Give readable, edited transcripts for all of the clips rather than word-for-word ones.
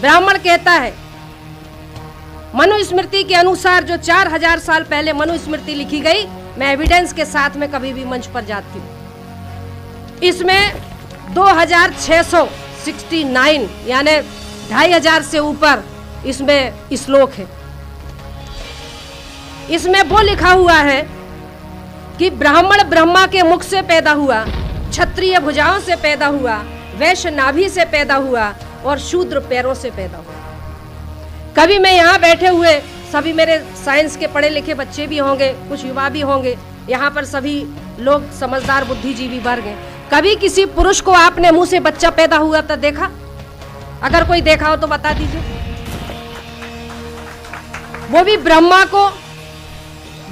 ब्राह्मण कहता है, मनुस्मृति के अनुसार जो 4000 साल पहले मनुस्मृति लिखी गई, मैं एविडेंस के साथ में कभी भी मंच पर जाती हूँ। इसमें 2669 यानी 2500 से ऊपर इसमें श्लोक है। इसमें वो लिखा हुआ है कि ब्राह्मण ब्रह्मा के मुख से पैदा हुआ, क्षत्रिय भुजाओं से पैदा हुआ, वैश्य नाभि से पैदा हुआ और शूद्र पैरों से पैदा हुआ। कभी मैं यहाँ बैठे हुए सभी मेरे साइंस के पढ़े लिखे बच्चे भी होंगे, कुछ युवा भी होंगे, यहाँ पर सभी लोग समझदार बुद्धिजीवी वर्ग हैं। कभी किसी पुरुष को आपने मुंह से बच्चा पैदा हुआ तो देखा? अगर कोई देखा हो तो बता दीजिए। वो भी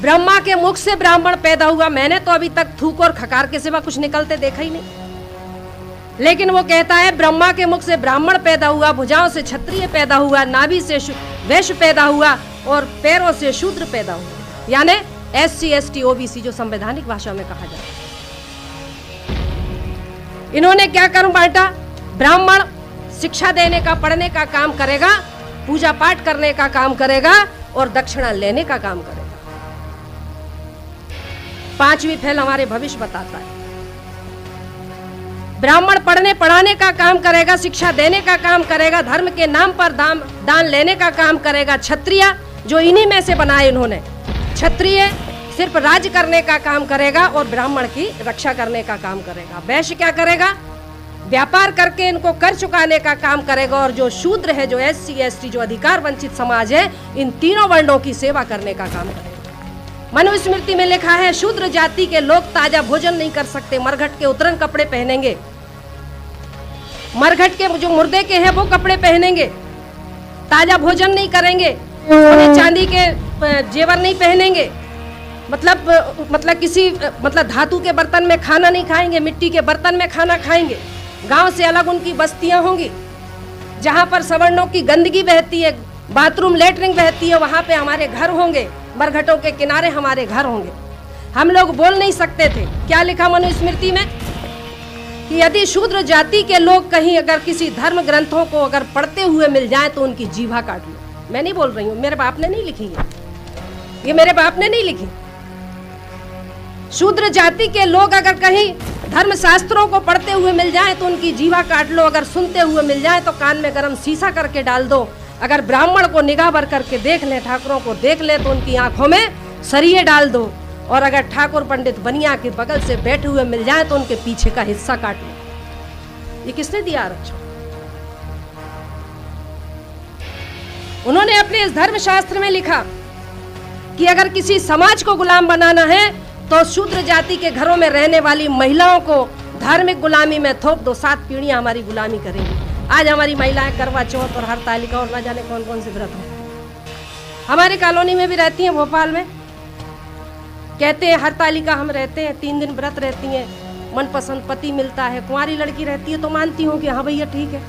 ब्रह्मा के मुख से ब्राह्मण पैदा हुआ। मैंने तो अभी तक थूक और खकार के सिवा कुछ निकलते देखा ही नहीं। लेकिन वो कहता है ब्रह्मा के मुख से ब्राह्मण पैदा हुआ, भुजाओं से क्षत्रिय पैदा हुआ, नाभि से वैश्य पैदा हुआ और पैरों से शूद्र पैदा हुआ, यानी SC ST OBC जो संवैधानिक भाषा में कहा जाता है। इन्होंने क्या कर्म बांटा? ब्राह्मण शिक्षा देने का, पढ़ने का काम करेगा, पूजा पाठ करने का काम करेगा और दक्षिणा लेने का काम करेगा। 5वीं फैल हमारे भविष्य बताता है। ब्राह्मण पढ़ने पढ़ाने का काम करेगा, शिक्षा देने का काम करेगा, धर्म के नाम पर दान लेने का काम करेगा। क्षत्रिय जो इन्हीं में से बनाए इन्होंने, क्षत्रिय सिर्फ राज्य करने का काम करेगा और ब्राह्मण की रक्षा करने का काम करेगा। वैश्य क्या करेगा? व्यापार करके इनको कर चुकाने का काम करेगा। और जो शूद्र है, जो SC ST जो अधिकार वंचित समाज है, इन तीनों वर्णों की सेवा करने का काम करेगा। मनुस्मृति में लिखा है शूद्र जाति के लोग ताजा भोजन नहीं कर सकते, मरघट के उतरंग कपड़े पहनेंगे, मरघट के जो मुर्दे के हैं वो कपड़े पहनेंगे, ताजा भोजन नहीं करेंगे, सोने चांदी के जेवर नहीं पहनेंगे, मतलब किसी धातु के बर्तन में खाना नहीं खाएंगे, मिट्टी के बर्तन में खाना खाएंगे। गांव से अलग उनकी बस्तियां होंगी, जहां पर सवर्णों की गंदगी बहती है, बाथरूम लेटरिन बहती है, वहां पे हमारे घर होंगे, मरघटों के किनारे हमारे घर होंगे। हम लोग बोल नहीं सकते थे। क्या लिखा मनुस्मृति में? कि यदि शूद्र जाति के लोग कहीं अगर किसी धर्म ग्रंथों को अगर पढ़ते हुए मिल जाए तो उनकी जीभा काट लो। मैं नहीं बोल रही हूँ, मेरे बाप ने नहीं लिखी है, ये मेरे बाप ने नहीं लिखी। शूद्र जाति के लोग अगर कहीं धर्म शास्त्रों को पढ़ते हुए मिल जाए तो उनकी जीभा काट लो। अगर सुनते हुए मिल जाए तो कान में गरम शीशा करके डाल दो। अगर ब्राह्मण को निगाह भर करके देख ले, ठाकुरों को देख ले तो उनकी आंखों में सरिये डाल दो। और अगर ठाकुर पंडित बनिया के बगल से बैठे हुए मिल जाए तो उनके पीछे का हिस्सा काट लो। ये किसने दिया आरक्षण? उन्होंने अपने इस धर्म शास्त्र में लिखा कि अगर किसी समाज को गुलाम बनाना है तो शूद्र जाति के घरों में रहने वाली महिलाओं को धार्मिक गुलामी में थोप दो। 7 पीढ़ियां हमारी गुलामी करेंगी। आज हमारी महिलाएं करवा चौथ और हरतालिका और न जाने कौन कौन से व्रत हैं। हमारे कॉलोनी में भी रहती हैं, भोपाल में कहते हैं हरतालिका हम रहते हैं, 3 दिन व्रत रहती हैं, मनपसंद पति मिलता है। कुंवारी लड़की रहती है तो मानती हूँ कि हाँ भैया ठीक है,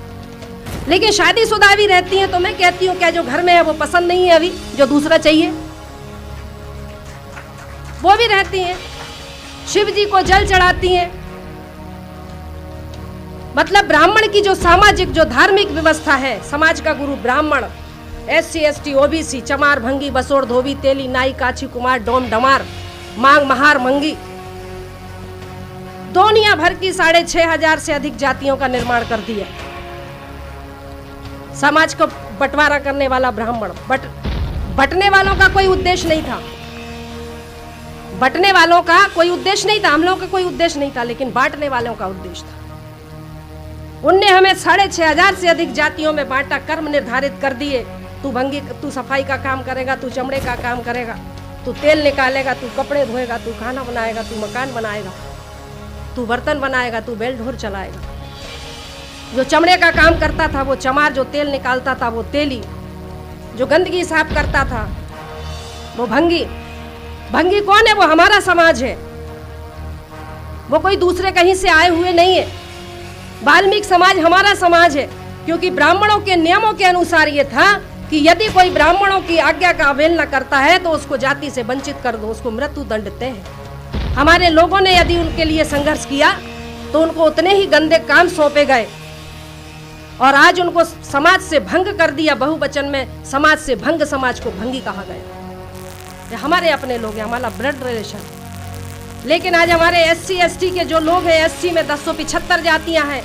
लेकिन शादीशुदा भी रहती हैं तो मैं कहती हूँ क्या जो घर में है वो पसंद नहीं है अभी, जो दूसरा चाहिए वो भी रहती हैं। शिव जी को जल चढ़ाती हैं। मतलब ब्राह्मण की जो सामाजिक जो धार्मिक व्यवस्था है, समाज का गुरु ब्राह्मण, SC ST OBC, चमार भंगी बसोड़ धोबी तेली नाई काछी कुमार डोम डमार मांग महार मंगी, दुनिया भर की 6500 से अधिक जातियों का निर्माण कर दिया। समाज को बंटवारा करने वाला ब्राह्मण, बंटने वालों का कोई उद्देश्य नहीं था, बंटने वालों का कोई उद्देश्य नहीं था, हम लोगों का कोई उद्देश्य नहीं था, लेकिन बांटने वालों का उद्देश्य था। उनने हमें 6500 से अधिक जातियों में बांटा, कर्म निर्धारित कर दिए। तू भंगी, तू सफाई का काम करेगा, तू चमड़े का काम करेगा, तू तेल निकालेगा, तू कपड़े धोएगा, तू खाना बनाएगा, तू मकान बनाएगा, तू बर्तन बनाएगा, तू बेल ढोर चलाएगा। जो चमड़े का काम करता था वो चमार, जो तेल निकालता था वो तेली, जो गंदगी साफ करता था वो भंगी। भंगी कौन है? वो हमारा समाज है, वो कोई दूसरे कहीं से आए हुए नहीं है। वाल्मीकि समाज हमारा समाज है, क्योंकि ब्राह्मणों के नियमों के अनुसार ये था कि यदि कोई ब्राह्मणों की आज्ञा का अवहेलना करता है तो उसको जाति से वंचित कर दो, उसको मृत्यु दंड तय है। हमारे लोगों ने यदि उनके लिए संघर्ष किया तो उनको उतने ही गंदे काम सौंपे गए और आज उनको समाज से भंग कर दिया। बहुवचन में समाज से भंग, समाज को भंगी कहा गया। ये हमारे अपने लोग हैं, हमारा ब्लड रिलेशन। लेकिन आज हमारे SC ST के जो लोग हैं, SC में 1075 जातियां हैं,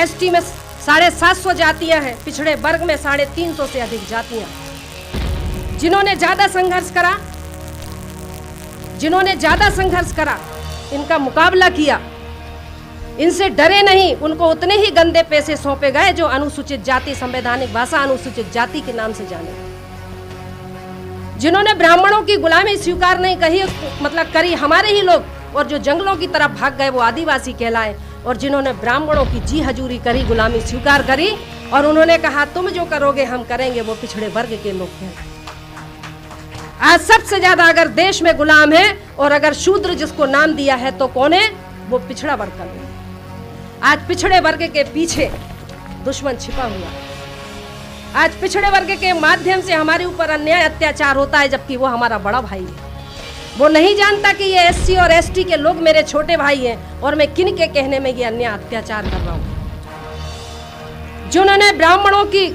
ST में 750 जातियां हैं, पिछड़े वर्ग में 350 से अधिक जातियां। जिन्होंने ज्यादा संघर्ष करा, इनका मुकाबला किया, इनसे डरे नहीं, उनको उतने ही गंदे पैसे सौंपे गए जो अनुसूचित जाति, संवैधानिक भाषा अनुसूचित जाति के नाम से जाने। जिन्होंने ब्राह्मणों की गुलामी स्वीकार नहीं करी हमारे ही लोग, और जो जंगलों की तरफ भाग गए वो आदिवासी कहलाए। और जिन्होंने ब्राह्मणों की जी हजूरी करी, गुलामी स्वीकार करी, और उन्होंने कहा तुम जो करोगे हम करेंगे, वो पिछड़े वर्ग के लोग हैं। आज सबसे ज्यादा अगर देश में गुलाम है और अगर शूद्र जिसको नाम दिया है तो कौन है? वो पिछड़ा वर्ग का लोग। आज पिछड़े वर्ग के पीछे दुश्मन छिपा हुआ है। आज पिछड़े वर्ग के माध्यम से हमारे ऊपर अन्याय अत्याचार होता है, जबकि वो हमारा बड़ा भाई है। वो नहीं जानता कि ये SC और ST के लोग मेरे छोटे भाई हैं और मैं किन के कहने में ये अन्याय अत्याचार कर रहा हूं। जिन्होंने ब्राह्मणों की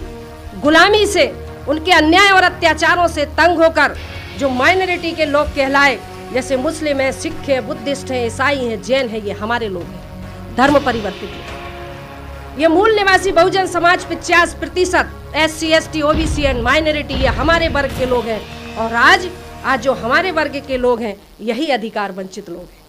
गुलामी से, उनके अन्याय और अत्याचारों से तंग होकर जो माइनॉरिटी के लोग कहलाए, जैसे मुस्लिम है, सिख है, बुद्धिस्ट है, ईसाई है, जैन है, ये हमारे लोग हैं, धर्म परिवर्तित है। ये मूल निवासी Bahujan Samaj 50% SC ST OBC and minority, ये हमारे वर्ग के लोग हैं। और आज जो हमारे वर्ग के लोग हैं, यही अधिकार वंचित लोग हैं।